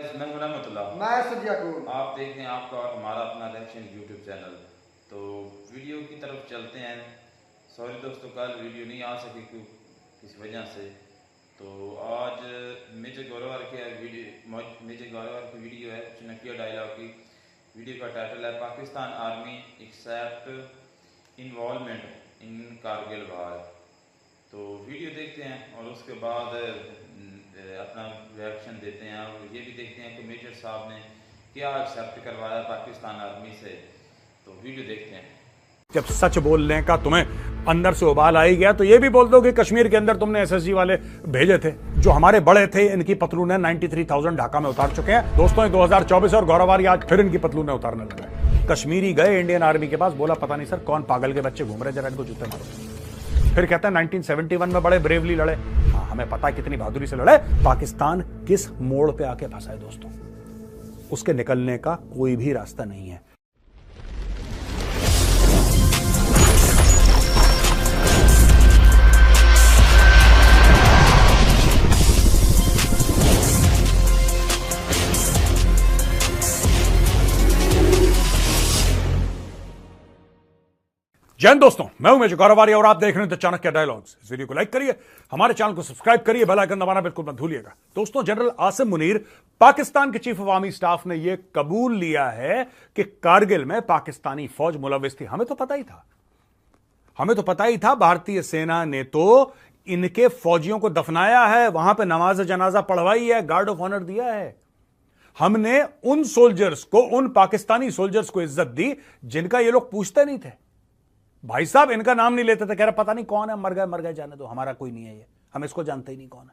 मैं रहमतुल्लाह। मैं सदियाकुल। आप देख रहे हैं आपका और हमारा अपना रिएक्शन यूट्यूब चैनल। तो वीडियो की तरफ चलते हैं। सॉरी दोस्तों, कल वीडियो नहीं आ सकी किस वजह से। तो आज मेजर गौरवर की वीडियो है चुनकिया डायलॉग की। वीडियो का टाइटल है Pakistan army accept involvement in Kargil war. तो वीडियो देखते हैं और उसके बाद अपना रिएक्शन देते हैं और ये भी देखते हैं कि मेजर साहब ने क्या एक्सेप्ट करवाया पाकिस्तान आर्मी से। तो वीडियो देखते हैं। जब सच बोलने का तुम्हें अंदर से उबाल आ ही गया तो ये भी बोल दो कि कश्मीर के अंदर तुमने एसएसजी वाले भेजे थे जो हमारे बड़े थे। इनकी पतलूनें 93,000 ढाका में उतार चुके हैं दोस्तों। 2024 और गौरवारी आज फिर इनकी पतलूनें उतारने लगे। कश्मीरी गए इंडियन आर्मी के पास, बोला पता नहीं सर कौन पागल के बच्चे घूम रहे, जरा इनको जूते मारो। फिर कहते हैं 1971 में बड़े ब्रेवली लड़े। हाँ, हमें पता है कितनी बहादुरी से लड़े। पाकिस्तान किस मोड़ पे आके फंसा है दोस्तों, उसके निकलने का कोई भी रास्ता नहीं है। जय हिंद दोस्तों, मैं हूं मेजर गौरवारी और आप देख रहे हैं चाणक्य डायलॉग्स। इस वीडियो को लाइक करिए, हमारे चैनल को सब्सक्राइब करिए, बेल आइकन दबाना बिल्कुल मत भूलिएगा। दोस्तों, जनरल आसिम मुनीर पाकिस्तान के चीफ ऑफ आर्मी स्टाफ ने यह कबूल लिया है कि कारगिल में पाकिस्तानी फौज मुलविस थी। हमें तो पता ही था, भारतीय सेना ने तो इनके फौजियों को दफनाया है, वहां पर नमाज जनाजा पढ़वाई है, गार्ड ऑफ ऑनर दिया है। हमने उन सोल्जर्स को, उन पाकिस्तानी सोल्जर्स को इज्जत दी जिनका ये लोग पूछते नहीं थे। भाई साहब इनका नाम नहीं लेते थे, कह रहे पता नहीं कौन है, मर गए जाने दो, हमारा कोई नहीं है ये, हम इसको जानते ही नहीं कौन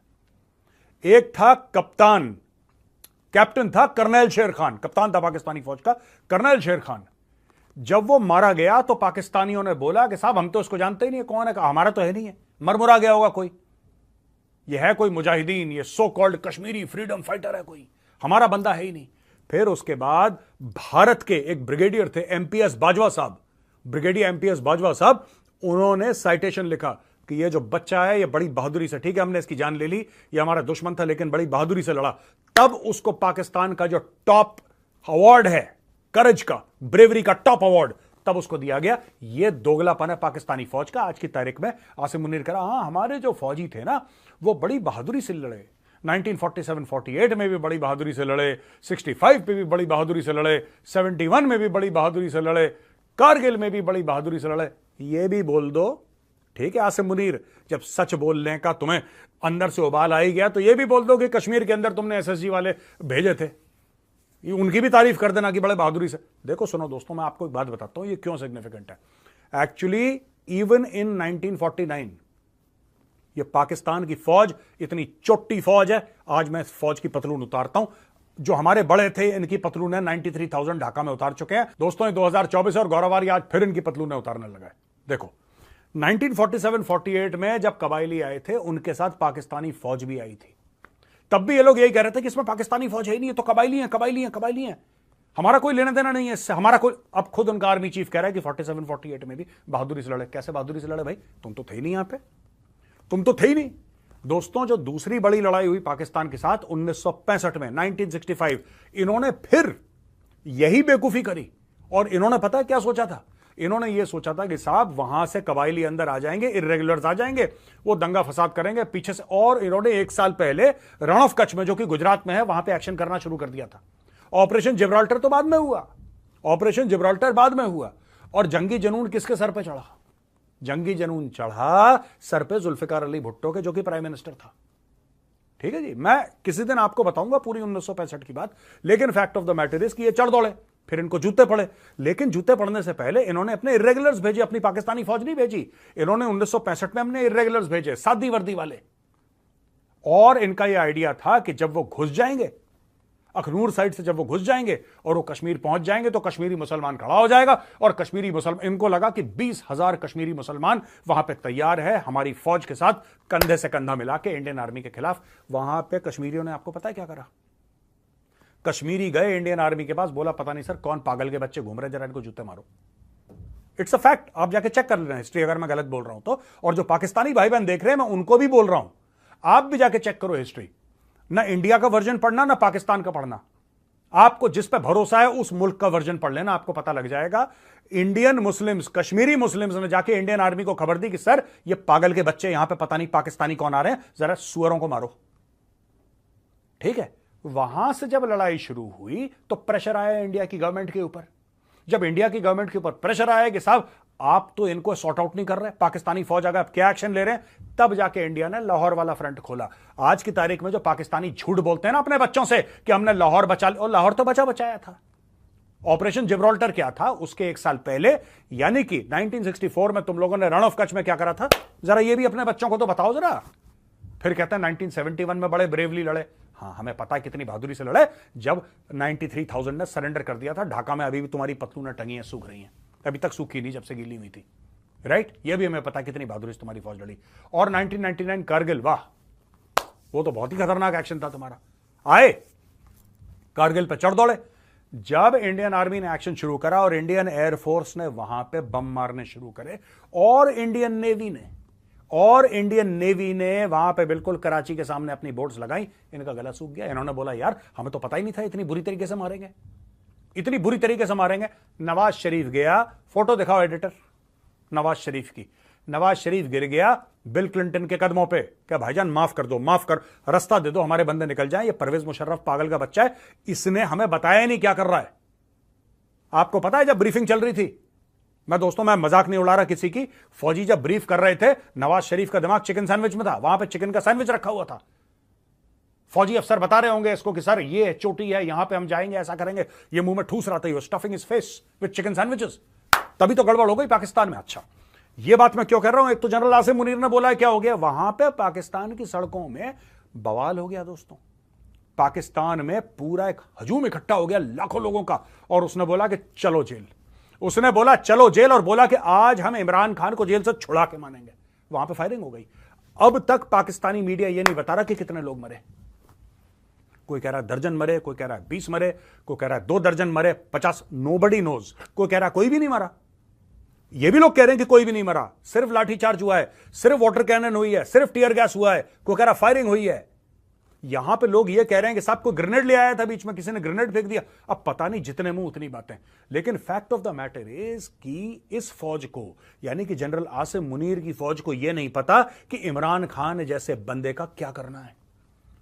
है। एक था कैप्टन था कर्नल शेर खान, कप्तान था पाकिस्तानी फौज का कर्नल शेर खान। जब वो मारा गया तो पाकिस्तानियों ने बोला कि साहब हम तो इसको जानते ही नहीं है कौन है, हमारा तो है नहीं है, मरमुरा गया होगा कोई, ये है कोई मुजाहिदीन, ये so called Kashmiri freedom fighter है कोई, हमारा बंदा है ही नहीं। फिर उसके बाद भारत के एक ब्रिगेडियर थे एमपीएस बाजवा साहब, ब्रिगेडियर एमपीएस बाजवा साहब, उन्होंने साइटेशन लिखा कि ये जो बच्चा है ये बड़ी बहादुरी से, ठीक है हमने इसकी जान ले ली, ये हमारा दुश्मन था लेकिन बड़ी बहादुरी से लड़ा। तब उसको पाकिस्तान का जो टॉप अवार्ड है, करेज का, ब्रेवरी का टॉप अवार्ड, तब उसको दिया गया। ये दोगलापन है पाकिस्तानी फौज का। आज की तारीख में आसिम मुनीर कह रहा, हाँ हमारे जो फौजी थे ना वो बड़ी बहादुरी से लड़े, 1947-48 में भी बड़ी बहादुरी से लड़े, 65 पे भी बड़ी बहादुरी से लड़े, 71 में भी बड़ी बहादुरी से लड़े, कारगिल में भी बड़ी बहादुरी से लड़े। ये भी बोल दो, ठीक है आसिम मुनीर, जब सच बोलने का तुम्हें अंदर से उबाल आ ही गया तो ये भी बोल दो कि कश्मीर के अंदर तुमने एसएसजी वाले भेजे थे, उनकी भी तारीफ कर देना कि बड़े बहादुरी से। देखो सुनो दोस्तों, मैं आपको एक बात बताता हूं ये क्यों सिग्निफिकेंट है। एक्चुअली इवन इन 1949 ये पाकिस्तान की फौज इतनी चोटी फौज है। आज मैं इस फौज की पतलून उतारता हूं। जो हमारे बड़े थे इनकी पतलूनें 93,000 ढाका में उतार चुके हैं दोस्तों। 2024 और गौरवारी आज फिर इनकी पतलूनें उतारने लगा है। देखो 1947-48 में जब कबायली आए थे उनके साथ पाकिस्तानी फौज भी आई थी। तब भी ये लोग यही कह रहे थे कि इसमें पाकिस्तानी फौज है ही नहीं, ये तो कबायली हैं, हमारा कोई लेना देना नहीं है इससे, हमारा कोई। अब खुद उनका आर्मी चीफ कह रहा है कि 47-48 में भी बहादुरी से लड़े। कैसे बहादुरी से लड़े भाई, तुम तो थे ही नहीं यहां पे, तुम तो थे ही नहीं। दोस्तों, जो दूसरी बड़ी लड़ाई हुई पाकिस्तान के साथ 1965 में, 1965, इन्होंने फिर यही बेवकूफी करी। और इन्होंने पता है क्या सोचा था, इन्होंने यह सोचा था कि साहब वहां से कबायली अंदर आ जाएंगे, इर्रेगुलर्स आ जाएंगे, वो दंगा फसाद करेंगे पीछे से। और इन्होंने 1 साल पहले रण ऑफ कच्छ में, जो कि गुजरात में है, वहां पे एक्शन करना शुरू कर दिया था। ऑपरेशन जिब्राल्टर तो बाद में हुआ, ऑपरेशन जिब्राल्टर बाद में हुआ। और जंगी जुनून किसके सर पे चढ़ा, जंगी जुनून चढ़ा सर पे जुल्फिकार अली भुट्टो के, जो कि प्राइम मिनिस्टर था। ठीक है जी, मैं किसी दिन आपको बताऊंगा पूरी 1965 की बात। लेकिन fact of the matter is कि ये चढ़ दौड़े, फिर इनको जूते पड़े। लेकिन जूते पड़ने से पहले इन्होंने अपने इर्रेगुलर्स भेजे, अपनी पाकिस्तानी फौज नहीं भेजी। इन्होंने 1965 में अपने इर्रेगुलर्स भेजे, सादी वर्दी वाले। और इनका यह आइडिया था कि जब वो घुस जाएंगे अखनूर साइड से, जब वो घुस जाएंगे और वो कश्मीर पहुंच जाएंगे तो कश्मीरी मुसलमान खड़ा हो जाएगा। और कश्मीरी मुसलमान, इनको लगा कि 20,000 कश्मीरी मुसलमान वहां पे तैयार है हमारी फौज के साथ कंधे से कंधा मिला के इंडियन आर्मी के खिलाफ। वहां पे कश्मीरियों ने, आपको पता है क्या करा, कश्मीरी गए इंडियन आर्मी के पास, बोला पता नहीं सर कौन पागल के बच्चे घूम रहे, जरा इनको जूते मारो। इट्स अ फैक्ट, आप जाके चेक कर लेना हिस्ट्री, अगर मैं गलत बोल रहा हूं तो। और जो पाकिस्तानी भाई बहन देख रहे हैं, मैं उनको भी बोल रहा हूं, आप भी जाके चेक करो हिस्ट्री। ना इंडिया का वर्जन पढ़ना ना पाकिस्तान का पढ़ना, आपको जिस पे भरोसा है उस मुल्क का वर्जन पढ़ लेना, आपको पता लग जाएगा। इंडियन मुस्लिम्स, कश्मीरी मुस्लिम्स ने जाके इंडियन आर्मी को खबर दी कि सर ये पागल के बच्चे यहां पे पता नहीं पाकिस्तानी कौन आ रहे हैं, जरा सुअरों को मारो। ठीक है, वहां से जब लड़ाई शुरू हुई तो प्रेशर आया इंडिया की गवर्नमेंट के ऊपर। जब इंडिया की गवर्नमेंट के ऊपर प्रेशर आया कि साहब आप तो इनको सॉर्ट आउट नहीं कर रहे, पाकिस्तानी फौज आ गए, आप क्या एक्शन ले रहे हैं, तब जाके इंडिया ने लाहौर वाला फ्रंट खोला। आज की तारीख में जो पाकिस्तानी झूठ बोलते हैं ना अपने बच्चों से कि हमने लाहौर बचा लिया, और लाहौर तो बचाया था। ऑपरेशन जिब्राल्टर क्या था उसके 1 साल पहले, यानी कि 1964 में तुम लोगों ने रण ऑफ कच्छ में क्या करा था, जरा ये भी अपने बच्चों को तो बताओ जरा। फिर कहते हैं 1971 में बड़े ब्रेवली लड़े। हाँ, हमें पता है कितनी बहादुरी से लड़े, जब 93,000 ने सरेंडर कर दिया था। ढाका में अभी भी तुम्हारी पतलूनें टंगी हैं, सूख रही हैं, अभी तक सूखी नहीं जब से गीली हुई थी। राइट, ये भी हमें पता है कितनी बहादुरी से तुम्हारी फौज लड़ी। और 1999 कारगिल, वाह, वो तो बहुत ही खतरनाक एक्शन था तुम्हारा। आए कारगिल पे चढ़ दौड़े। जब इंडियन आर्मी ने एक्शन शुरू करा और इंडियन एयरफोर्स ने वहां पे बम मारने शुरू करे, और इंडियन नेवी ने वहां पे बिल्कुल कराची के सामने अपनी बोट्स लगाई, इनका गला सूख गया। इन्होंने बोला यार हमें तो पता ही नहीं था इतनी बुरी तरीके से मारेंगे, इतनी बुरी तरीके से मारेंगे। नवाज शरीफ गया, फोटो दिखाओ एडिटर नवाज शरीफ की। नवाज शरीफ गिर गया बिल क्लिंटन के कदमों पे, क्या भाईजान माफ कर दो, माफ कर, रास्ता दे दो, हमारे बंदे निकल जाएं। ये परवेज मुशर्रफ पागल का बच्चा है, इसने हमें बताया नहीं क्या कर रहा है। आपको पता है जब ब्रीफिंग चल रही थी, मैं मजाक नहीं उड़ा रहा किसी की, फौजी जब ब्रीफ कर रहे थे नवाज शरीफ का दिमाग चिकन सैंडविच में था, वहां पे चिकन का सैंडविच रखा हुआ था। फौजी अफसर बता रहे होंगे इसको कि सर ये चोटी है, यहां पे हम जाएंगे, ऐसा करेंगे, ये मुंह में ठूस रहा था, stuffing his face with chicken sandwiches. तभी तो गड़बड़ हो गई पाकिस्तान में। अच्छा, ये बात मैं क्यों कर रहा हूं, एक तो जनरल आसिम मुनीर ने बोला है, क्या हो गया वहां पे पाकिस्तान की सड़कों में बवाल हो गया दोस्तों। पाकिस्तान में पूरा एक हजूम इकट्ठा हो गया लाखों लोगों का, और उसने बोला कि चलो जेल, उसने बोला चलो जेल, और बोला कि आज हम इमरान खान को जेल से छुड़ा के मानेंगे। वहां पे फायरिंग हो गई। अब तक पाकिस्तानी मीडिया यह नहीं बता रहा कि कितने लोग मरे। कोई कह रहा है दर्जन मरे, कोई कह रहा है 20 मरे, कोई कह रहा है 2 दर्जन मरे, 50, नोबडी नोज। कोई कह रहा है कोई भी नहीं मरा। ये भी लोग कह रहे हैं कि कोई भी नहीं मरा, सिर्फ लाठीचार्ज हुआ है, सिर्फ वाटर कैनन हुई है, सिर्फ टीयर गैस हुआ है। कोई कह रहा फायरिंग हुई है। यहां पे लोग ये कह रहे हैं कि साहब कोई ग्रेनेड ले आया था, बीच में किसी ने ग्रेनेड फेंक दिया। अब पता नहीं, जितने मुंह उतनी बातें। लेकिन fact of the matter is कि इस फौज को, यानी कि जनरल आसिम मुनीर की फौज को यह नहीं पता कि इमरान खान जैसे बंदे का क्या करना है।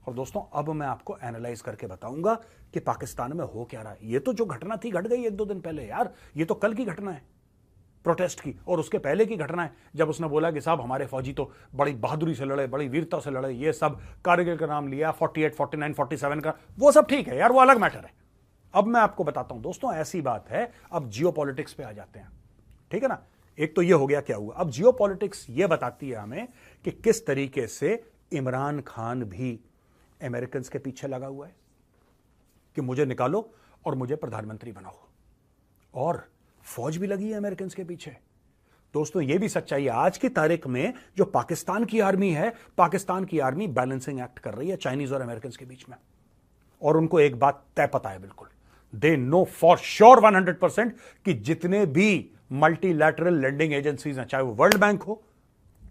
और दोस्तों अब मैं आपको एनालाइज करके बताऊंगा कि पाकिस्तान में हो क्या रहा है। ये तो जो घटना थी घट गई 1-2 दिन पहले यार, ये तो कल की घटना है प्रोटेस्ट की, और उसके पहले की घटना है जब उसने बोला कि साहब हमारे फौजी तो बड़ी बहादुरी से लड़े, बड़ी वीरता से लड़े, ये सब कारगिल का नाम लिया, 48, 49, 47 का, वो सब ठीक है यार, वो अलग मैटर है। अब मैं आपको बताता हूं दोस्तों, ऐसी बात है। अब जियो पॉलिटिक्स पे आ जाते हैं, ठीक है ना। एक तो ये हो गया क्या हुआ। अब जियो पॉलिटिक्स ये बताती है हमें कि किस तरीके से इमरान खान भी अमेरिकन के पीछे लगा हुआ है कि मुझे निकालो और मुझे प्रधानमंत्री बनाओ, और फौज भी लगी है अमेरिकन के पीछे। दोस्तों यह भी सच्चाई है, आज की तारीख में जो पाकिस्तान की आर्मी है, पाकिस्तान की आर्मी बैलेंसिंग एक्ट कर रही है चाइनीज और अमेरिकन के बीच में। और उनको एक बात तय पता है बिल्कुल, दे नो फॉर श्योर 100% कि जितने भी मल्टीलैटरल लेंडिंग एजेंसीज हैं, चाहे वो वर्ल्ड बैंक हो,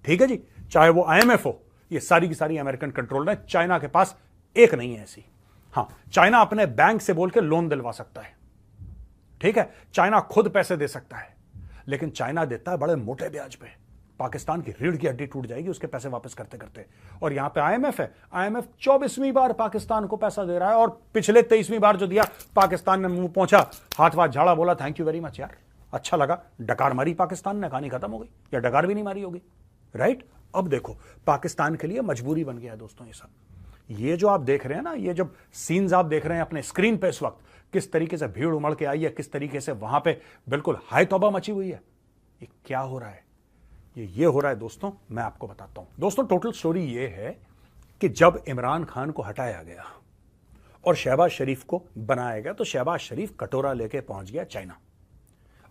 ठीक है जी, चाहे वो IMF हो, ये सारी की सारी अमेरिकन कंट्रोल है। चाइना के पास एक नहीं है ऐसी। हां, चाइना अपने बैंक से बोल के लोन दिलवा सकता है, ठीक है, चाइना खुद पैसे दे सकता है, लेकिन चाइना देता है बड़े मोटे ब्याज पे। पाकिस्तान की रीढ़ की हड्डी टूट जाएगी उसके पैसे वापस करते करते। और यहां पे IMF है, IMF 24वीं बार पाकिस्तान को पैसा दे रहा है, और पिछले 23वीं बार जो दिया पाकिस्तान ने मुंह पहुंचा, हाथ वाथ झाड़ा, बोला थैंक यू वेरी मच यार, अच्छा लगा। डकार मारी पाकिस्तान ने, कहानी खत्म हो गई, या डकार भी नहीं मारी होगी, राइट। अब देखो पाकिस्तान के लिए मजबूरी बन गया है दोस्तों ये सब। ये जो आप देख रहे हैं ना, ये जब सीन्स आप देख रहे हैं अपने स्क्रीन पे इस वक्त, किस तरीके से भीड़ उमड़ के आई है, किस तरीके से वहां पे बिल्कुल हाय तौबा मची हुई है। ये क्या हो रहा है, ये हो रहा है दोस्तों, मैं आपको बताता हूं। दोस्तों टोटल स्टोरी ये है कि जब इमरान खान को हटाया गया और शहबाज शरीफ को बनाया गया, तो शहबाज शरीफ कटोरा लेके पहुंच गया चाइना,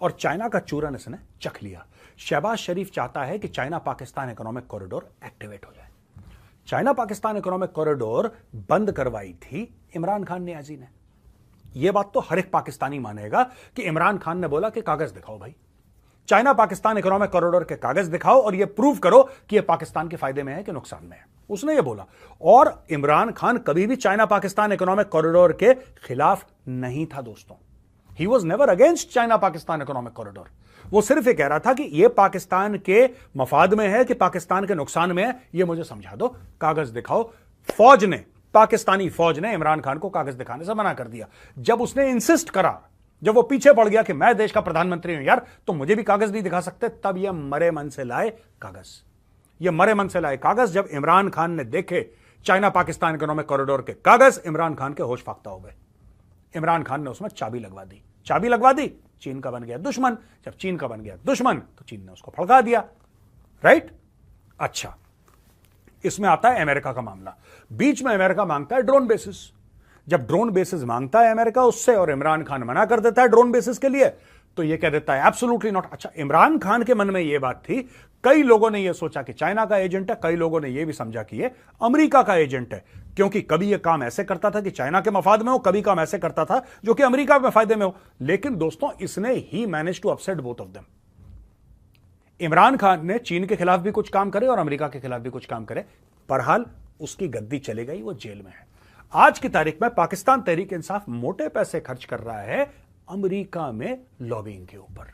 और चाइना का चूरन इसने चख लिया। शहबाज शरीफ चाहता है कि China Pakistan economic corridor activate हो जाए। चाइना पाकिस्तान इकोनॉमिक कॉरिडोर बंद करवाई थी इमरान खान नियाजी ने। यह बात तो हर एक पाकिस्तानी मानेगा कि इमरान खान ने बोला कि कागज दिखाओ भाई, चाइना पाकिस्तान इकोनॉमिक कॉरिडोर के कागज दिखाओ और यह प्रूव करो कि यह पाकिस्तान के फायदे में है कि नुकसान में है। उसने यह बोला। और इमरान खान कभी भी चाइना पाकिस्तान इकोनॉमिक कॉरिडोर के खिलाफ नहीं था दोस्तों। He was never against China Pakistan economic corridor. वो सिर्फ ये कह रहा था कि यह पाकिस्तान के मफाद में है कि पाकिस्तान के नुकसान में है, यह मुझे समझा दो, कागज दिखाओ। फौज ने, पाकिस्तानी फौज ने इमरान खान को कागज दिखाने से मना कर दिया। जब उसने इंसिस्ट करा, जब वो पीछे पड़ गया कि मैं देश का प्रधानमंत्री हूं यार, तो मुझे भी कागज नहीं दिखा सकते, तब यह मरे मन से लाए कागज। ये मरे मन से लाए कागज जब इमरान खान ने देखे चाइना पाकिस्तान इकोनॉमिक कॉरिडोर के कागज, इमरान खान के होश फाख्ता हो गए। इमरान खान ने उसमें चाबी लगवा दी। चाबी लगवा दी, चीन का बन गया दुश्मन। जब चीन का बन गया दुश्मन तो चीन ने उसको फड़का दिया। राइट? अच्छा, इसमें आता है अमेरिका का मामला। बीच में अमेरिका मांगता है ड्रोन बेसिस। जब ड्रोन बेसिस मांगता है अमेरिका उससे और इमरान खान मना कर देता है ड्रोन बेसिस के लिए, तो यह कह देता है एब्सोल्युटली नॉट। अच्छा, इमरान खान के मन में यह बात थी, कई लोगों ने यह सोचा कि चाइना का एजेंट है, कई लोगों ने यह भी समझा कि यह अमेरिका का एजेंट है, क्योंकि कभी यह काम ऐसे करता था कि चाइना के मफाद में हो, कभी काम ऐसे करता था जो कि अमेरिका के फायदे में हो। लेकिन दोस्तों, इसने ही manage to upset both of them. Imran Khan ने चीन के खिलाफ भी कुछ काम करे और अमेरिका के खिलाफ भी कुछ काम करे, बहरहाल उसकी गद्दी चले गई, वो जेल में है। आज की तारीख में पाकिस्तान तहरीक इंसाफ मोटे पैसे खर्च कर रहा है अमेरिका में लॉबिंग के ऊपर।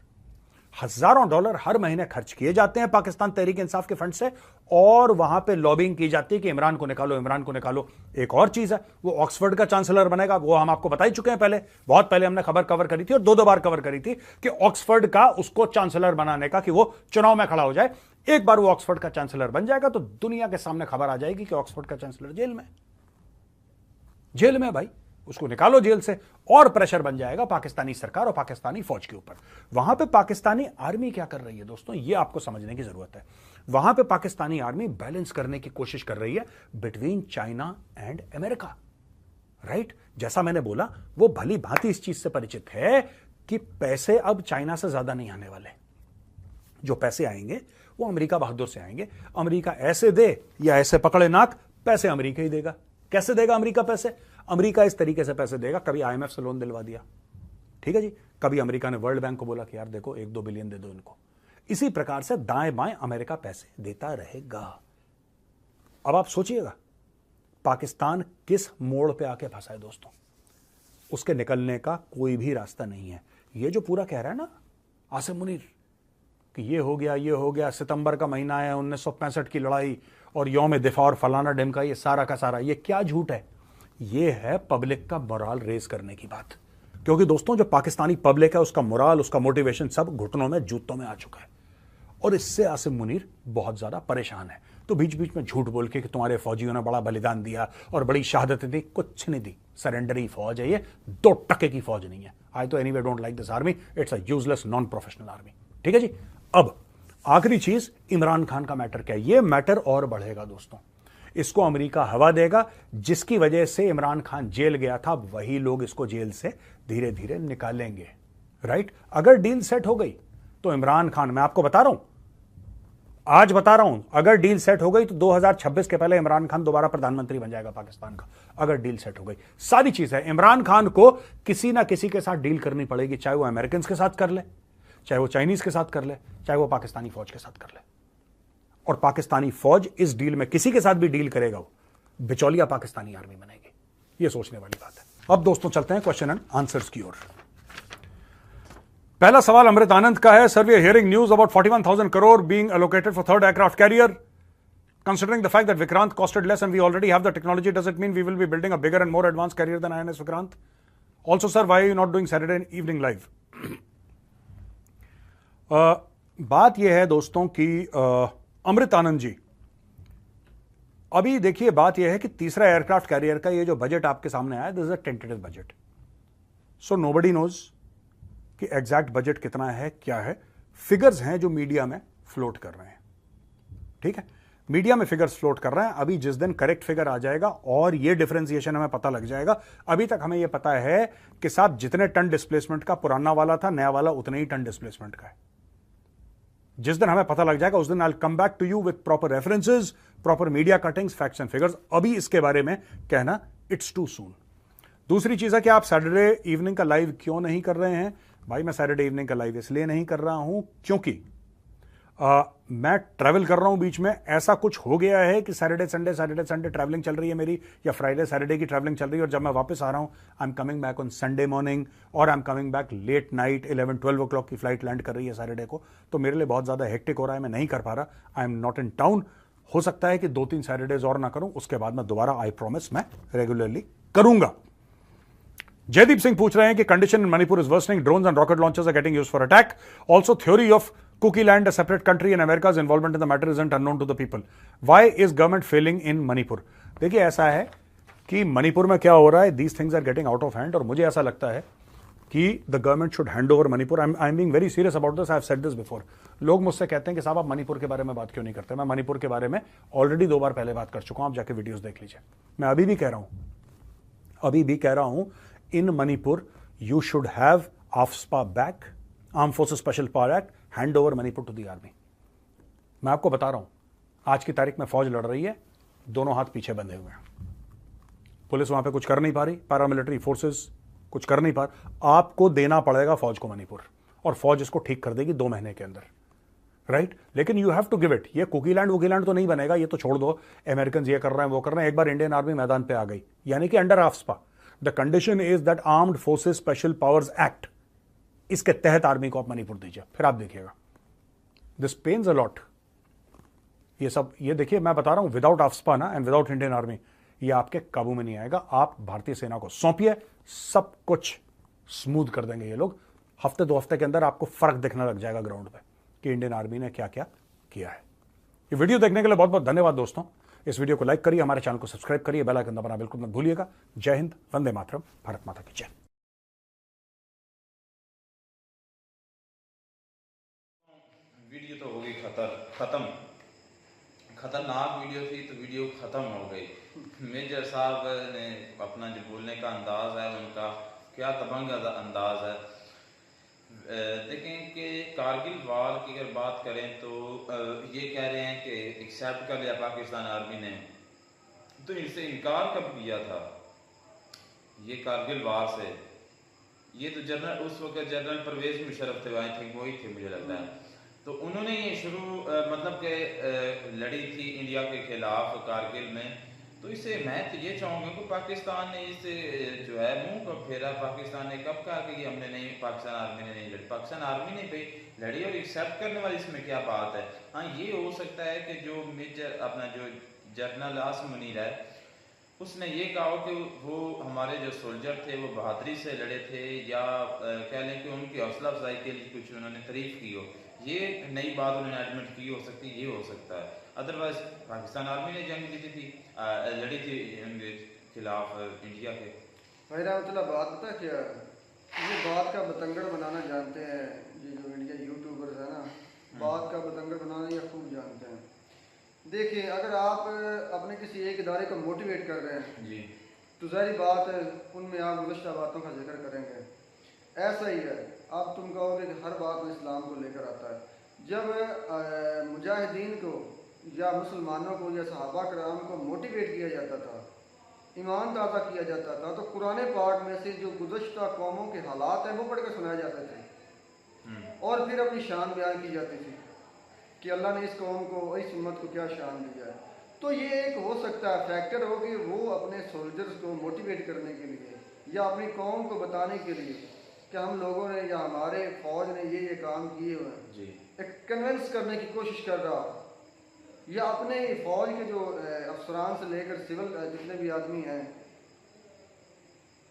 हजारों डॉलर हर महीने खर्च किए जाते हैं पाकिस्तान तहरीक इंसाफ के फंड से, और वहां पे लॉबिंग की जाती है कि इमरान को निकालो, इमरान को निकालो। एक और चीज है, वो ऑक्सफोर्ड का चांसलर बनेगा। वो हम आपको बता ही चुके हैं पहले, बहुत पहले हमने खबर कवर करी थी और दो बार कवर करी थी कि ऑक्सफोर्ड का उसको चांसलर बनाने का, कि वो चुनाव में खड़ा हो जाए। एक बार वो ऑक्सफोर्ड का चांसलर बन जाएगा तो दुनिया के सामने खबर आ जाएगी कि ऑक्सफोर्ड का चांसलर जेल में भाई, उसको निकालो जेल से। और प्रेशर बन जाएगा पाकिस्तानी सरकार और पाकिस्तानी फौज के ऊपर। वहां पे पाकिस्तानी आर्मी क्या कर रही है दोस्तों, ये आपको समझने की जरूरत है। वहां पे पाकिस्तानी आर्मी बैलेंस करने की कोशिश कर रही है between China and America. Right? जैसा मैंने बोला, वो भली भांति इस चीज से परिचित है कि पैसे अब चाइना से ज्यादा नहीं आने वाले। जो पैसे आएंगे वो अमेरिका बहादुर से आएंगे। अमेरिका ऐसे दे या ऐसे पकड़े नाक, पैसे अमेरिका ही देगा। कैसे देगा अमेरिका पैसे? अमेरिका इस तरीके से पैसे देगा, कभी आईएमएफ से लोन दिलवा दिया, ठीक है जी, कभी अमेरिका ने वर्ल्ड बैंक को बोला कि यार देखो 1-2 बिलियन दे दो इनको। इसी प्रकार से दाएं बाएं अमेरिका पैसे देता रहेगा। अब आप सोचिएगा पाकिस्तान किस मोड़ पे आके फंसा है दोस्तों। उसके निकलने का कोई भी रास्ता नहीं है। ये जो पूरा कह रहा है ना आसिम मुनीर कि ये हो गया, सितंबर का महीना है, 1965 की लड़ाई और यौम दिफा और फलाना ढिमका, ये सारा का सारा ये क्या झूठ है? ये है पब्लिक का मोराल रेज करने की बात। क्योंकि दोस्तों, जो पाकिस्तानी पब्लिक है उसका मोराल, उसका मोटिवेशन सब घुटनों में, जूतों में आ चुका है, और इससे आसिम मुनीर बहुत ज्यादा परेशान है। तो बीच बीच में झूठ बोल के कि तुम्हारे फौजियों ने बड़ा बलिदान दिया और बड़ी शहादतें दी, कुछ नहीं दी। सरेंडरी फौज है ये, 2 टके की फौज नहीं है। आई तो anyway don't like this army, it's a useless non professional army. ठीक है जी। अब आखिरी चीज, इमरान खान का मैटर क्या है? ये मैटर और बढ़ेगा दोस्तों। इसको अमेरिका हवा देगा, जिसकी वजह से इमरान खान जेल गया था, वही लोग इसको जेल से धीरे धीरे निकालेंगे। राइट? अगर डील सेट हो गई तो इमरान खान, मैं आपको बता रहा हूं, आज बता रहा हूं, अगर डील सेट हो गई तो 2026 के पहले इमरान खान दोबारा प्रधानमंत्री बन जाएगा पाकिस्तान का। अगर डील सेट हो गई, सारी चीज है। इमरान खान को किसी ना किसी के साथ डील करनी पड़ेगी, चाहे वो अमेरिकन के साथ कर ले, चाहे वो चाइनीज के साथ कर ले, चाहे वो पाकिस्तानी फौज के साथ कर ले। और पाकिस्तानी फौज इस डील में किसी के साथ भी डील करेगा, वो बिचौलिया पाकिस्तानी आर्मी बनेगी। ये सोचने वाली बात है। अब दोस्तों चलते हैं क्वेश्चन एंड आंसर्स की ओर। पहला सवाल अमृत आनंद का है। Sir, we are hearing news about 41,000 crore being allocated for third aircraft carrier. Considering the fact that Vikrant costed less and we already have the technology, does it mean we will be building a bigger and more advanced carrier than INS Vikrant? Also, sir, why are you not doing Saturday evening live? बात यह है दोस्तों कि अमृत आनंद जी, अभी देखिए बात यह है कि तीसरा एयरक्राफ्ट कैरियर का ये जो बजट आपके सामने आया, this is a tentative budget, so nobody knows कि एग्जैक्ट बजट कितना है, क्या है। फिगर्स हैं जो मीडिया में फ्लोट कर रहे हैं, ठीक है, मीडिया में फिगर्स फ्लोट कर रहे हैं। अभी जिस दिन करेक्ट फिगर आ जाएगा और ये डिफरेंशिएशन हमें पता लग जाएगा। अभी तक हमें यह पता है कि साहब जितने टन डिस्प्लेसमेंट का पुराना वाला था, नया वाला उतने ही टन डिस्प्लेसमेंट का है। जिस दिन हमें पता लग जाएगा उस दिन I will come back to you with proper references, proper media cuttings, facts and figures. अभी इसके बारे में कहना इट्स टू सून। दूसरी चीज है कि आप सैटरडे इवनिंग का लाइव क्यों नहीं कर रहे हैं? भाई मैं सैटरडे इवनिंग का लाइव इसलिए नहीं कर रहा हूं क्योंकि मैं ट्रैवल कर रहा हूं बीच में, ऐसा कुछ हो गया है कि सैटरडे संडे ट्रैवलिंग चल रही है मेरी, या फ्राइडे सैटरडे की ट्रैवलिंग चल रही है, और जब मैं वापस आ रहा हूं I am coming back on Sunday morning, और I am coming back late night 11-12 o'clock की फ्लाइट लैंड कर रही है सैटरडे को, तो मेरे लिए बहुत ज़्यादा हेक्टिक हो रहा है, मैं नहीं कर पा रहा, I am not in town. हो सकता है कि 2-3 सैटरडेज और ना करूं, उसके बाद मैं दोबारा आई प्रॉमिस मैं रेगुलरली करूंगा। जयदीप सिंह पूछ रहे हैं कि condition in Manipur is worsening, drones and rocket launchers are getting used for attack, also theory of Kuki land, a separate country, and America's involvement in the matter isn't unknown to the people. Why is government failing in Manipur? देखिए ऐसा है कि मणिपुर में क्या हो रहा है, these things are getting out of hand, और मुझे ऐसा लगता है कि the government should hand over Manipur. I'm being very serious about this. I've said this before. लोग मुझसे कहते हैं कि साहब आप मणिपुर के बारे में बात क्यों नहीं करते? मैं मणिपुर के बारे में ऑलरेडी 2 बार पहले बात कर चुका हूं, आप जाके वीडियोस देख लीजिए। मैं अभी भी कह रहा हूं in Manipur you should have AFSPA back, arm forces special power act, hand over Manipur to the army. मैं आपको बता रहा हूं, आज की तारीख में फौज लड़ रही है, दोनों हाथ पीछे बंधे हुए हैं, पुलिस वहां पे कुछ कर नहीं पा रही, पैरामिलिट्री फोर्सेस कुछ कर नहीं पा रही, आपको देना पड़ेगा फौज को मणिपुर, और फौज इसको ठीक कर देगी 2 महीने के अंदर, राइट? लेकिन you have to give it. ये कुकीलैंड वुकीलैंड तो नहीं बनेगा, ये तो छोड़ दो, अमेरिकन ये कर रहे हैं वो कर रहे हैं, एक बार इंडियन आर्मी मैदान पे आ गई, यानी कि under AFSPA the condition is that armed forces special powers act, इसके तहत आर्मी को आप मणिपुर दीजिए, फिर आप देखिएगा दिस पेन्स अ लॉट। ये सब, ये देखिए मैं बता रहा हूं, विदाउट AFSPA ना एंड विदाउट इंडियन आर्मी ये आपके काबू में नहीं आएगा। आप भारतीय सेना को सौंपिए, सब कुछ स्मूथ कर देंगे ये लोग। हफ्ते 2 हफ्ते के अंदर आपको फर्क दिखने लग जाएगा ग्राउंड पे कि इंडियन आर्मी ने क्या क्या किया है। ये वीडियो देखने के लिए बहुत बहुत धन्यवाद दोस्तों। इस वीडियो को लाइक करिए, हमारे चैनल को सब्सक्राइब करिए, बेल आइकन दबाना बिल्कुल मत भूलिएगा। जय हिंद, वंदे मातरम, भारत माता की जय। वीडियो तो हो गई खत्म, खतरनाक वीडियो थी तो वीडियो खत्म हो गई। मेजर साहब ने अपना जो बोलने का अंदाज है, उनका क्या दबंग अंदाज है। देखें कि कारगिल वार की अगर बात करें तो ये कह रहे हैं कि एक्सेप्ट कर लिया पाकिस्तान आर्मी ने, तो इनसे इनकार कब किया था ये कारगिल वार से? ये तो जनरल उस वक्त जनरल परवेज मुशर्रफ थे, आई थिंक वही थे मुझे लगता है, तो उन्होंने ये शुरू मतलब कि लड़ी थी इंडिया के खिलाफ कारगिल में। तो इसे मैं तो ये चाहूँगा कि पाकिस्तान ने इसे जो है मुंह कब फेरा, पाकिस्तान ने कब कहा कि हमने नहीं, पाकिस्तान आर्मी ने नहीं लड़ी, पाकिस्तान आर्मी ने भी लड़ी, और एक्सेप्ट करने वाली इसमें क्या बात है? हाँ ये हो सकता है कि जो मेजर अपना जो जनरल आसिम मुनीर है उसने ये कहा कि वो हमारे जो सोल्जर थे वो बहादुरी से लड़े थे, या कह लें कि उनकी हौसला अफजाई के लिए कुछ उन्होंने तारीफ की हो, ये नई बात उन्होंने एडमिट की हो सकती है, ये हो सकता है। अदरवाइज पाकिस्तान आर्मी ने जंग जीती थी, लड़ी थी इनके खिलाफ इंडिया के। भाई रहमतुल्लाह, बात पता क्या है, ये बात का बतंगड़ बनाना जानते हैं, ये जो इंडिया यूट्यूबर्स है ना, बात का बतंगड़ बनाना ये खूब जानते हैं। देखिए अगर आप अपने किसी एक इदारे को मोटिवेट कर रहे हैं जी, तो जाहिर बात है उनमें आप गुज़श्ता बातों का जिक्र करेंगे। ऐसा ही है, अब तुम कहोगे कि हर बात में इस्लाम को लेकर आता है। जब मुजाहिदीन को या मुसलमानों को या सहाबा कराम को मोटिवेट किया जाता था, ईमान ताज़ा किया जाता था, तो कुरान पाक में से जो गुज़श्ता कौमों के हालात हैं वो पढ़ कर सुनाए जाते थे, और फिर अपनी शान बयान की जाती थी कि अल्लाह ने इस कौम को, इस उम्मत को क्या शान दिया है। तो ये एक हो सकता है फैक्टर हो कि वो अपने सोल्जर्स को मोटिवेट करने के लिए या अपनी कौम को बताने के लिए कि हम लोगों ने या हमारे फौज ने ये काम किए हुए हैं, एक कन्विंस करने की कोशिश कर रहा हो, या अपने फौज के जो अफसरान से लेकर सिविल जितने भी आदमी हैं,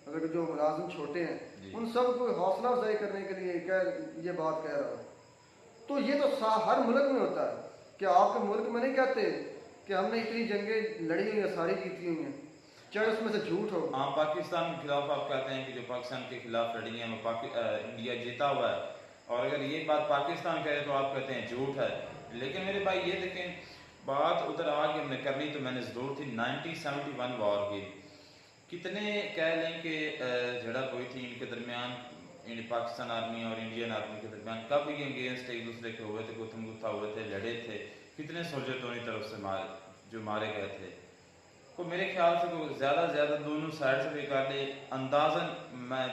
अगर जो मुलाजिम छोटे हैं, उन सब को हौसला अफजाई करने के लिए ये बात कह रहा हो। तो ये तो हर मुल्क में होता है कि आपके मुल्क में नहीं कहते कि हमने इतनी जंगें लड़ी हुई हैं, सारी जीती हुई हैं, चाहे उसमें से झूठ हो। हाँ, पाकिस्तान के खिलाफ आप कहते हैं कि जो पाकिस्तान के खिलाफ लड़ी है वो इंडिया जीता हुआ है, और अगर ये बात पाकिस्तान कहे तो आप कहते हैं झूठ है। लेकिन मेरे भाई ये देखें, बात उधर आगे हमने करनी तो मैंने ज़रूर थी 1971 वॉर की। कितने कह लें कि झड़प हुई थी इनके दरमियान, पाकिस्तान आर्मी और इंडियन आर्मी के दरमियान, कब ये अगेंस्ट एक दूसरे के हुए थे, गुत्थम गुत्था हुए थे, लड़े थे, कितने सोल्जर दोनों तरफ से जो मारे गए थे। को मेरे ख्याल से को ज़्यादा से ज़्यादा दोनों साइड से भी कर ले, अंदाजन मैं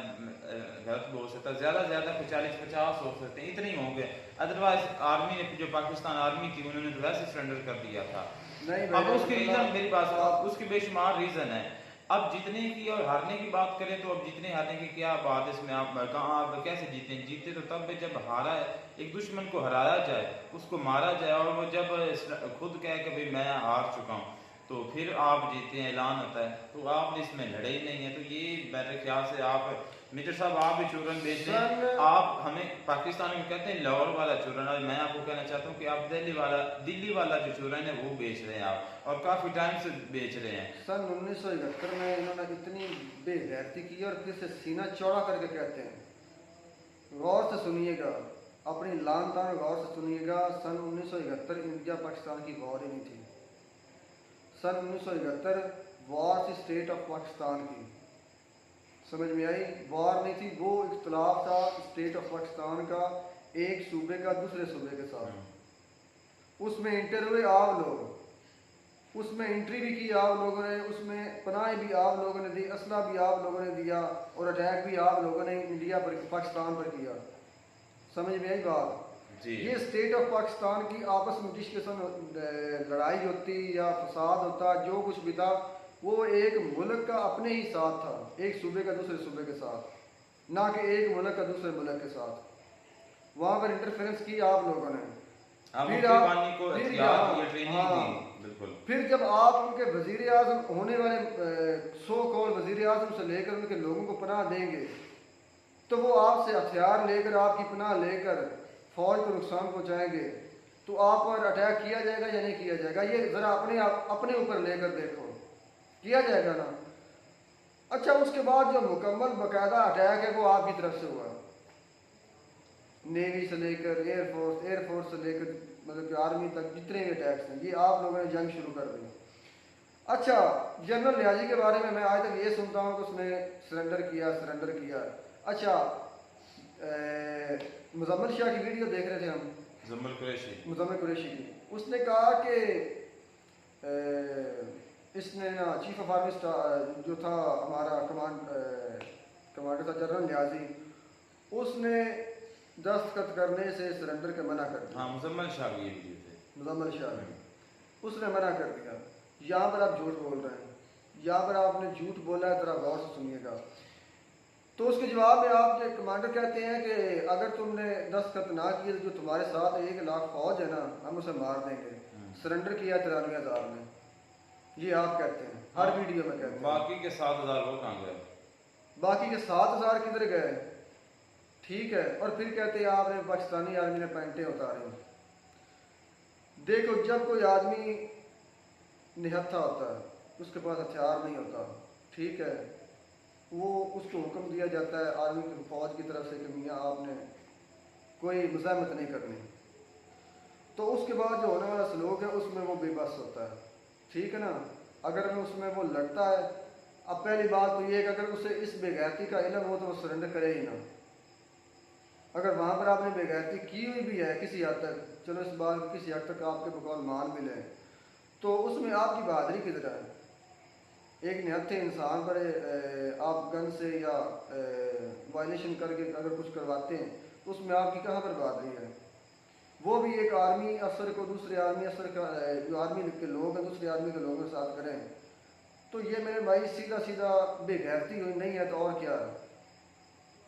गलत बोल सकता, ज़्यादा से ज़्यादा 40-50 हो सकते हैं, इतने ही होंगे। अदरवाइज आर्मी ने, जो पाकिस्तान आर्मी थी, उन्होंने तो वैसे सरेंडर कर दिया था। नहीं अब उसके रीज़न, मेरी बात आप उसके बेशुमार रीज़न है। अब जीतने की और हारने की बात करें तो अब जीतने हारने की क्या बात है इसमें, आप कहाँ आप कैसे जीते? जीते तो तब है जब हारा है, एक दुश्मन को हराया जाए, उसको मारा जाए, और वो जब खुद कहे कि भाई मैं हार चुका हूँ, तो फिर आप जीते हैं, ऐलान होता है। तो आपने इसमें लड़े ही नहीं है, तो ये मेरे ख्याल से आप मेजर साहब आप भी चूरन बेच रहे हैं। आप हमें पाकिस्तान में कहते हैं लाहौर वाला चूरन, और मैं आपको कहना चाहता हूँ कि आप दिल्ली वाला जो चूरन है वो बेच रहे हैं आप, और काफ़ी टाइम से बेच रहे हैं। सन 1971 में इन्होंने इतनी बेगैरती की और फिर से सीना चौड़ा करके कहते हैं, गौर से सुनिएगा, अपनी लान तान गौर से सुनिएगा। सन 1971 इंडिया पाकिस्तान की वॉर ही नहीं थी। सन 1971 वॉर थी स्टेट ऑफ पाकिस्तान की, समझ में आई? वॉर नहीं थी, वो इख्तलाफ था स्टेट ऑफ पाकिस्तान का एक सूबे का दूसरे सूबे के साथ। उसमें इंटर हुए आप लोग, उसमें एंट्री भी की आप लोगों ने, उसमें पनाह भी आप लोगों ने दी, असला भी आप लोगों ने दिया, और अटैक भी आप लोगों ने इंडिया पर, पाकिस्तान पर किया। समझ में आई बात? ये स्टेट ऑफ पाकिस्तान की आपस में जिस किस्म लड़ाई होती या फसाद होता, जो कुछ भी था, वो एक मुल्क का अपने ही साथ था, एक सूबे का दूसरे सूबे के साथ, ना कि एक मुल्क का दूसरे मुल्क के साथ। वहाँ पर इंटरफेरेंस की आप लोगों ने। फिर जब आप उनके वजीर आजम होने वाले सो कॉल वजीर आजम से लेकर उनके लोगों को पनाह देंगे, तो वो आपसे हथियार लेकर, आपकी पनाह लेकर फौज को नुकसान पहुंचाएंगे, तो आप पर अटैक किया जाएगा या नहीं किया जाएगा? ये ज़रा अपने ऊपर लेकर देखो, किया जाएगा ना? अच्छा, उसके बाद जो मुकम्मल बाकायदा अटैक है वो आपकी तरफ से हुआ, नेवी से लेकर एयरफोर्स से लेकर मतलब कि आर्मी तक जितने भी अटैक्स हैं, ये आप लोगों ने जंग शुरू कर दी। अच्छा, जनरल न्याजी के बारे में मैं आज तक ये सुनता हूँ कि उसने सरेंडर किया। अच्छा, मुजम्मिल शाह की वीडियो देख रहे थे हम, मुजम्मिल कुरैशी की, उसने कहा कि इसने ना चीफ ऑफ आर्मी जो था हमारा कमांडर था जनरल न्याजी, उसने दस्तखत करने से सरेंडर के मना कर दिया। मुजम्मिल शाह की वीडियो थे, मुजम्मिल शाह उसने मना कर दिया। यहाँ पर आप झूठ बोल रहे हैं, यहाँ पर आपने झूठ बोला है, जरा गौर से सुनिएगा। तो उसके जवाब में आपके कमांडर कहते हैं कि अगर तुमने दस्तखत ना किए तो जो तुम्हारे साथ 1 लाख फौज है ना, हम उसे मार देंगे। सरेंडर किया 93,000 ने, ये आप कहते हैं, हर वीडियो में कहते हैं। बाकी के 7,000 वो कहाँ गए? बाकी के 7,000 किधर गए? ठीक है, और फिर कहते हैं आपने पाकिस्तानी आर्मी ने पैंटें उतारी। देखो, जब कोई आदमी निहत्था होता है, उसके पास हथियार नहीं होता, ठीक है, वो उसको हुक्म दिया जाता है आर्मी की फौज की तरफ से कि मियाँ आपने कोई मुज़ाहमत नहीं करनी, तो उसके बाद जो होने वाला सलूक है उसमें वो बेबस होता है, ठीक है ना? अगर उसमें वो लड़ता है, अब पहली बात तो ये है कि अगर उसे इस बेगैरती का इल्म हो तो वो सरेंडर करे ही ना। अगर वहाँ पर आपने बेगैरती की हुई भी है किसी हद तक, चलो इस बात किसी हद तक आपके बकौल मान भी लें, तो उसमें आपकी बहादुरी किधर है? एक निहत्थे इंसान पर आप गन से या वायलेशन करके अगर कुछ करवाते हैं तो उसमें आपकी कहाँ पर बहादुरी है? वो भी एक आर्मी अफसर को दूसरे आर्मी अफसर का, जो आर्मी के लोग हैं दूसरे आर्मी के लोगों के साथ करें, तो ये मेरे भाई सीधा सीधा बेगैरती हुई नहीं है तो और क्या है?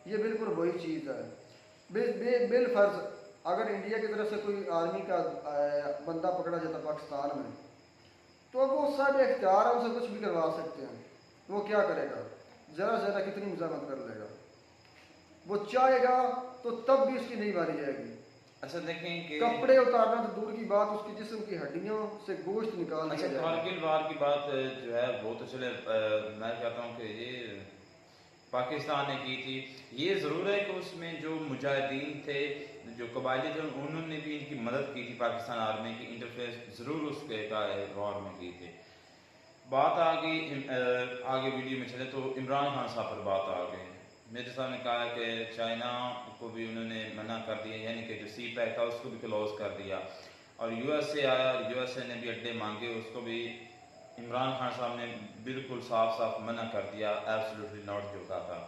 ये बिल्कुल वही चीज़ है। बिल फर्ज अगर इंडिया की तरफ से कोई आर्मी का बंदा पकड़ा जाता पाकिस्तान में, तो अब वो सब इख्तियार है, उनसे कुछ भी करवा सकते हैं। वो क्या करेगा? ज़रा से ज़रा कितनी मुज़ाहमत कर लेगा? वो चाहेगा तो तब भी उसकी नहीं मारी जाएगी। अच्छा, देखें कि कपड़े उतारना तो दूर की बात, उसकी जिस्म की हड्डियों से गोश्त निकाल दिया जाएगा। कारगिल वार की बात जो है वो तो चले, मैं कहता हूँ कि ये पाकिस्तान ने की थी। ये ज़रूर है कि उसमें जो मुजाहिदीन थे, जो कबायली थे, उन्होंने भी इनकी मदद की थी, पाकिस्तान आर्मी की इंटरफेस ज़रूर उसके वॉर में की थी। बात आगे वीडियो में चले तो इमरान खान साहब पर बात आ गई। मेरे साहब ने कहा कि चाइना को भी उन्होंने मना कर दिया, यानी कि जो सी पैक था उसको भी क्लोज कर दिया, और यूएसए आया, यूएसए ने भी अड्डे मांगे, उसको भी इमरान खान साहब ने बिल्कुल साफ साफ मना कर दिया, एब्सोल्युटली नॉट जो कहा था।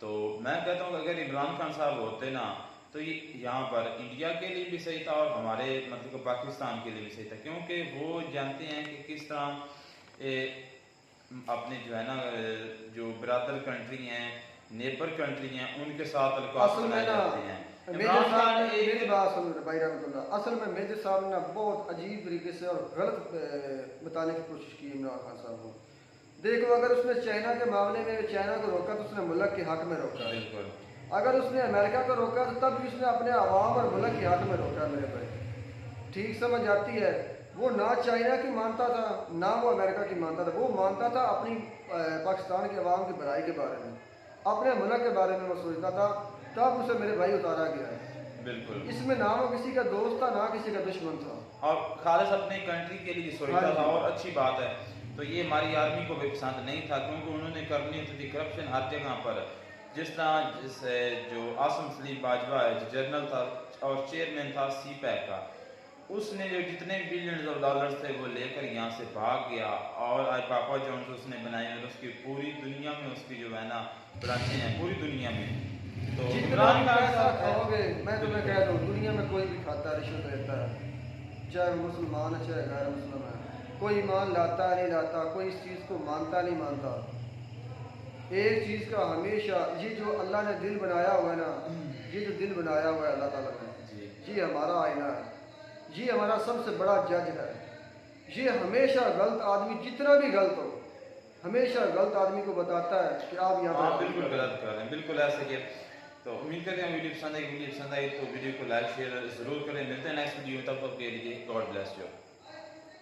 तो मैं कहता हूँ अगर इमरान खान साहब होते ना तो ये यहाँ पर इंडिया के लिए भी सही था और हमारे मतलब पाकिस्तान के लिए भी सही था, क्योंकि वो जानते हैं कि किस तरह अपने जो है ना जो ब्रदर कंट्री हैं, नेबर कंट्री हैं, उनके साथ ताल्लुकात बनाए जाते हैं। इमरान खान मेरी बात सुन भाई रहमतुल्लाह, असल में मेजर साहब ने बहुत अजीब तरीके से और गलत बताने की कोशिश की इमरान खान साहब को। देखो, अगर उसने चाइना के मामले में चाइना को रोका तो उसने मुल्क के हक में रोका। बिल्कुल। अगर उसने अमेरिका को रोका तो तब भी उसने अपने आवाम और मुल्क के हक में रोका। मेरे भाई ठीक समझ आती है, वो ना चाइना की मानता था ना वो अमेरिका की मानता था, वो मानता था अपनी पाकिस्तान के अवाम की भलाई के बारे में, अपने मुल्क के बारे में वो सोचता था, तब उसे मेरे भाई उतारा गया है। बिल्कुल। इसमें ना वो किसी का दोस्त था ना किसी का दुश्मन था, और खालिस अपने कंट्री के लिए सोचता था, और अच्छी बात है। तो ये हमारी आर्मी को भी पसंद नहीं था, क्योंकि उन्होंने करनी थी करप्शन हर जगह पर। जिस तरह जो आसम सलीम बाजवा है, जो जनरल था और चेयरमैन था CPAC का, उसने जो जितने बिलियंस ऑफ डॉलर्स थे वो लेकर यहाँ से भाग गया, और आज पापा जॉन्स उसने बनाए और उसकी पूरी दुनिया में उसकी जो है ना ब्रांचें हैं पूरी दुनिया में। तो जितना भी पैसा खाओगे, मैं तुम्हें कह दूँ, दुनिया में कोई भी खाता रिश्वत लेता है, चाहे मुसलमान है चाहे गैर मुसलमान है, कोई ईमान लाता है नहीं लाता, कोई इस चीज़ को मानता नहीं मानता। एक चीज़ का हमेशा, ये जो अल्लाह ने दिल बनाया हुआ है ना, ये जो दिल बनाया हुआ है अल्लाह ताला ने, ये हमारा आईना है, ये हमारा सबसे बड़ा जज है। ये हमेशा गलत आदमी जितना भी गलत हो, हमेशा गलत आदमी को बताता है कि आप यहाँ पर बिल्कुल गलत कर रहे हैं, बिल्कुल ऐसे कि। तो उम्मीद करते हैं वीडियो पसंद आई तो वीडियो को लाइक शेयर ज़रूर करें। मिलते हैं नेक्स्ट वीडियो में, तब तक के लिए गॉड ब्लेस यू।